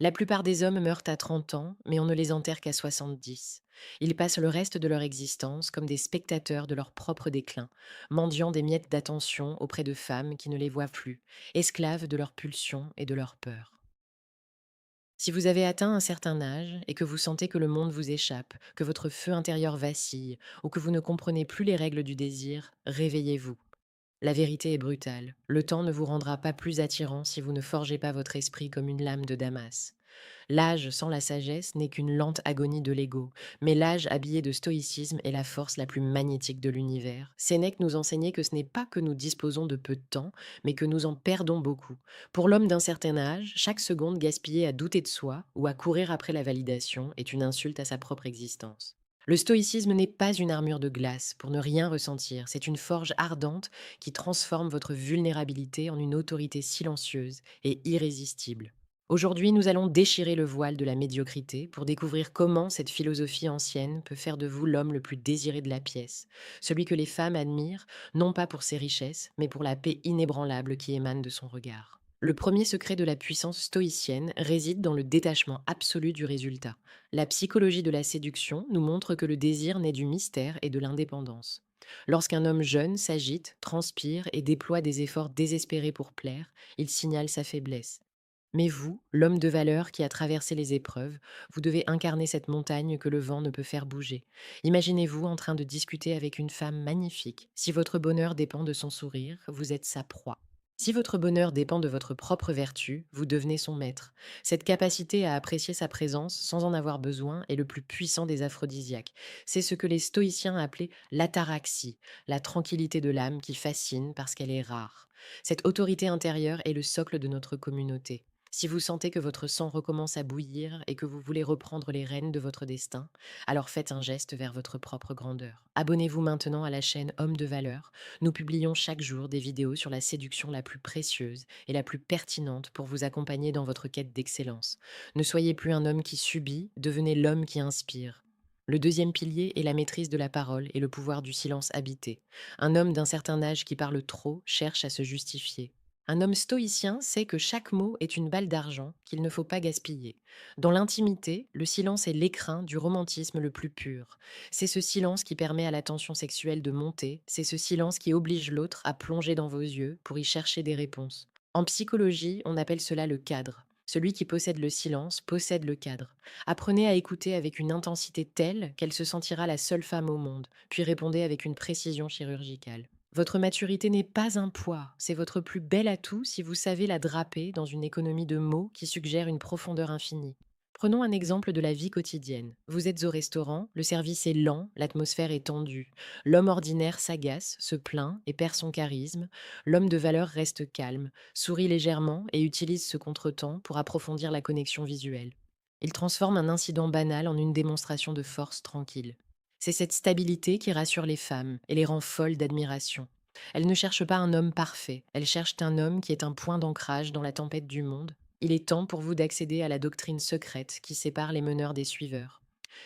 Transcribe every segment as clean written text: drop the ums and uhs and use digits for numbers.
La plupart des hommes meurent à 30 ans, mais on ne les enterre qu'à 70. Ils passent le reste de leur existence comme des spectateurs de leur propre déclin, mendiant des miettes d'attention auprès de femmes qui ne les voient plus, esclaves de leurs pulsions et de leurs peurs. Si vous avez atteint un certain âge et que vous sentez que le monde vous échappe, que votre feu intérieur vacille ou que vous ne comprenez plus les règles du désir, réveillez-vous. La vérité est brutale. Le temps ne vous rendra pas plus attirant si vous ne forgez pas votre esprit comme une lame de Damas. L'âge sans la sagesse n'est qu'une lente agonie de l'ego, mais l'âge habillé de stoïcisme est la force la plus magnétique de l'univers. Sénèque nous enseignait que ce n'est pas que nous disposons de peu de temps, mais que nous en perdons beaucoup. Pour l'homme d'un certain âge, chaque seconde gaspillée à douter de soi ou à courir après la validation est une insulte à sa propre existence. Le stoïcisme n'est pas une armure de glace pour ne rien ressentir, c'est une forge ardente qui transforme votre vulnérabilité en une autorité silencieuse et irrésistible. Aujourd'hui, nous allons déchirer le voile de la médiocrité pour découvrir comment cette philosophie ancienne peut faire de vous l'homme le plus désiré de la pièce, celui que les femmes admirent, non pas pour ses richesses, mais pour la paix inébranlable qui émane de son regard. Le premier secret de la puissance stoïcienne réside dans le détachement absolu du résultat. La psychologie de la séduction nous montre que le désir naît du mystère et de l'indépendance. Lorsqu'un homme jeune s'agite, transpire et déploie des efforts désespérés pour plaire, il signale sa faiblesse. Mais vous, l'homme de valeur qui a traversé les épreuves, vous devez incarner cette montagne que le vent ne peut faire bouger. Imaginez-vous en train de discuter avec une femme magnifique. Si votre bonheur dépend de son sourire, vous êtes sa proie. Si votre bonheur dépend de votre propre vertu, vous devenez son maître. Cette capacité à apprécier sa présence sans en avoir besoin est le plus puissant des aphrodisiaques. C'est ce que les stoïciens appelaient l'ataraxie, la tranquillité de l'âme qui fascine parce qu'elle est rare. Cette autorité intérieure est le socle de notre communauté. Si vous sentez que votre sang recommence à bouillir et que vous voulez reprendre les rênes de votre destin, alors faites un geste vers votre propre grandeur. Abonnez-vous maintenant à la chaîne Homme de Valeur. Nous publions chaque jour des vidéos sur la séduction la plus précieuse et la plus pertinente pour vous accompagner dans votre quête d'excellence. Ne soyez plus un homme qui subit, devenez l'homme qui inspire. Le deuxième pilier est la maîtrise de la parole et le pouvoir du silence habité. Un homme d'un certain âge qui parle trop cherche à se justifier. Un homme stoïcien sait que chaque mot est une balle d'argent qu'il ne faut pas gaspiller. Dans l'intimité, le silence est l'écrin du romantisme le plus pur. C'est ce silence qui permet à la tension sexuelle de monter, c'est ce silence qui oblige l'autre à plonger dans vos yeux pour y chercher des réponses. En psychologie, on appelle cela le cadre. Celui qui possède le silence possède le cadre. Apprenez à écouter avec une intensité telle qu'elle se sentira la seule femme au monde, puis répondez avec une précision chirurgicale. Votre maturité n'est pas un poids, c'est votre plus bel atout si vous savez la draper dans une économie de mots qui suggère une profondeur infinie. Prenons un exemple de la vie quotidienne. Vous êtes au restaurant, le service est lent, l'atmosphère est tendue. L'homme ordinaire s'agace, se plaint et perd son charisme. L'homme de valeur reste calme, sourit légèrement et utilise ce contretemps pour approfondir la connexion visuelle. Il transforme un incident banal en une démonstration de force tranquille. C'est cette stabilité qui rassure les femmes et les rend folles d'admiration. Elles ne cherchent pas un homme parfait, elles cherchent un homme qui est un point d'ancrage dans la tempête du monde. Il est temps pour vous d'accéder à la doctrine secrète qui sépare les meneurs des suiveurs.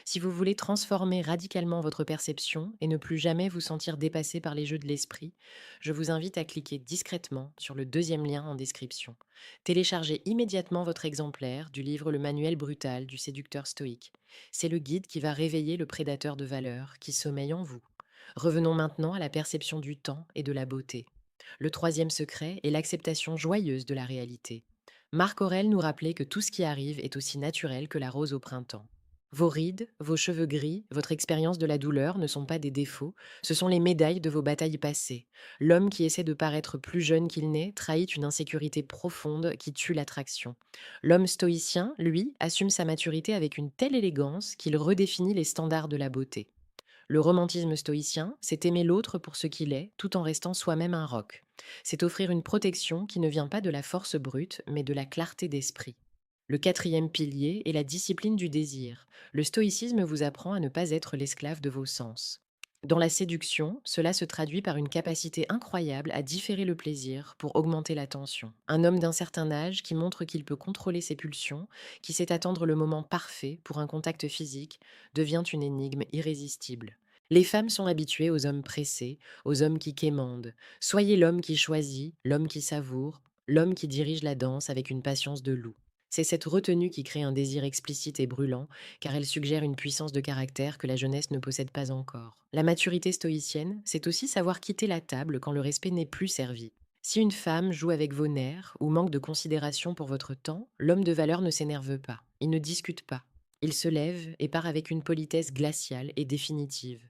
Si vous voulez transformer radicalement votre perception et ne plus jamais vous sentir dépassé par les jeux de l'esprit, je vous invite à cliquer discrètement sur le deuxième lien en description. Téléchargez immédiatement votre exemplaire du livre Le manuel brutal du séducteur stoïque. C'est le guide qui va réveiller le prédateur de valeur qui sommeille en vous. Revenons maintenant à la perception du temps et de la beauté. Le troisième secret est l'acceptation joyeuse de la réalité. Marc Aurèle nous rappelait que tout ce qui arrive est aussi naturel que la rose au printemps. Vos rides, vos cheveux gris, votre expérience de la douleur ne sont pas des défauts, ce sont les médailles de vos batailles passées. L'homme qui essaie de paraître plus jeune qu'il n'est trahit une insécurité profonde qui tue l'attraction. L'homme stoïcien, lui, assume sa maturité avec une telle élégance qu'il redéfinit les standards de la beauté. Le romantisme stoïcien, c'est aimer l'autre pour ce qu'il est, tout en restant soi-même un roc. C'est offrir une protection qui ne vient pas de la force brute, mais de la clarté d'esprit. Le quatrième pilier est la discipline du désir. Le stoïcisme vous apprend à ne pas être l'esclave de vos sens. Dans la séduction, cela se traduit par une capacité incroyable à différer le plaisir pour augmenter la tension. Un homme d'un certain âge qui montre qu'il peut contrôler ses pulsions, qui sait attendre le moment parfait pour un contact physique, devient une énigme irrésistible. Les femmes sont habituées aux hommes pressés, aux hommes qui quémandent. Soyez l'homme qui choisit, l'homme qui savoure, l'homme qui dirige la danse avec une patience de loup. C'est cette retenue qui crée un désir explicite et brûlant, car elle suggère une puissance de caractère que la jeunesse ne possède pas encore. La maturité stoïcienne, c'est aussi savoir quitter la table quand le respect n'est plus servi. Si une femme joue avec vos nerfs ou manque de considération pour votre temps, l'homme de valeur ne s'énerve pas, il ne discute pas. Il se lève et part avec une politesse glaciale et définitive.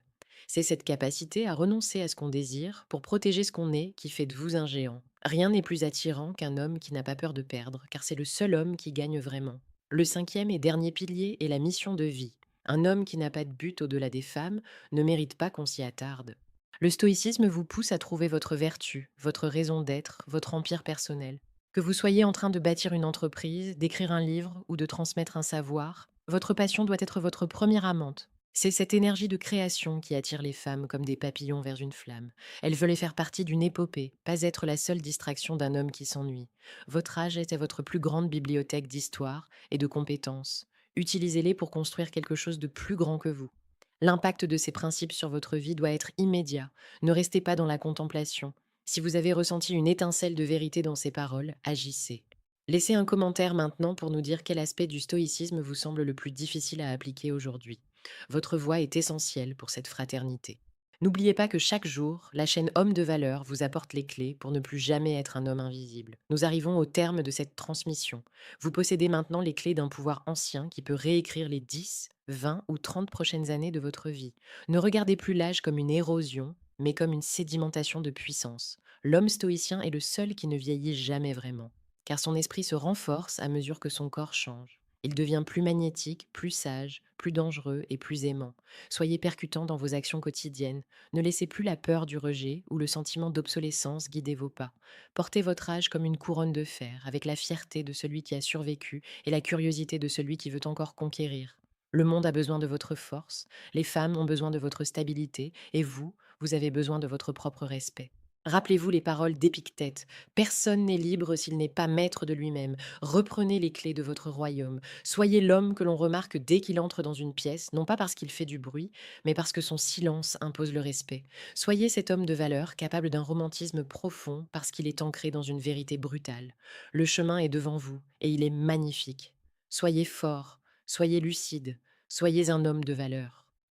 C'est cette capacité à renoncer à ce qu'on désire pour protéger ce qu'on est qui fait de vous un géant. Rien n'est plus attirant qu'un homme qui n'a pas peur de perdre, car c'est le seul homme qui gagne vraiment. Le cinquième et dernier pilier est la mission de vie. Un homme qui n'a pas de but au-delà des femmes ne mérite pas qu'on s'y attarde. Le stoïcisme vous pousse à trouver votre vertu, votre raison d'être, votre empire personnel. Que vous soyez en train de bâtir une entreprise, d'écrire un livre ou de transmettre un savoir, votre passion doit être votre première amante. C'est cette énergie de création qui attire les femmes comme des papillons vers une flamme. Elles veulent faire partie d'une épopée, pas être la seule distraction d'un homme qui s'ennuie. Votre âge est à votre plus grande bibliothèque d'histoire et de compétences. Utilisez-les pour construire quelque chose de plus grand que vous. L'impact de ces principes sur votre vie doit être immédiat. Ne restez pas dans la contemplation. Si vous avez ressenti une étincelle de vérité dans ces paroles, agissez. Laissez un commentaire maintenant pour nous dire quel aspect du stoïcisme vous semble le plus difficile à appliquer aujourd'hui. Votre voix est essentielle pour cette fraternité. N'oubliez pas que chaque jour, la chaîne Homme de valeur vous apporte les clés pour ne plus jamais être un homme invisible. Nous arrivons au terme de cette transmission. Vous possédez maintenant les clés d'un pouvoir ancien qui peut réécrire les 10, 20 ou 30 prochaines années de votre vie. Ne regardez plus l'âge comme une érosion, mais comme une sédimentation de puissance. L'homme stoïcien est le seul qui ne vieillit jamais vraiment, car son esprit se renforce à mesure que son corps change. Il devient plus magnétique, plus sage, plus dangereux et plus aimant. Soyez percutant dans vos actions quotidiennes. Ne laissez plus la peur du rejet ou le sentiment d'obsolescence guider vos pas. Portez votre âge comme une couronne de fer, avec la fierté de celui qui a survécu et la curiosité de celui qui veut encore conquérir. Le monde a besoin de votre force, les femmes ont besoin de votre stabilité, et vous, vous avez besoin de votre propre respect. Rappelez-vous les paroles d'Épictète. Personne n'est libre s'il n'est pas maître de lui-même. Reprenez les clés de votre royaume. Soyez l'homme que l'on remarque dès qu'il entre dans une pièce, non pas parce qu'il fait du bruit, mais parce que son silence impose le respect. Soyez cet homme de valeur, capable d'un romantisme profond, parce qu'il est ancré dans une vérité brutale. Le chemin est devant vous, et il est magnifique. Soyez fort, soyez lucide, soyez un homme de valeur.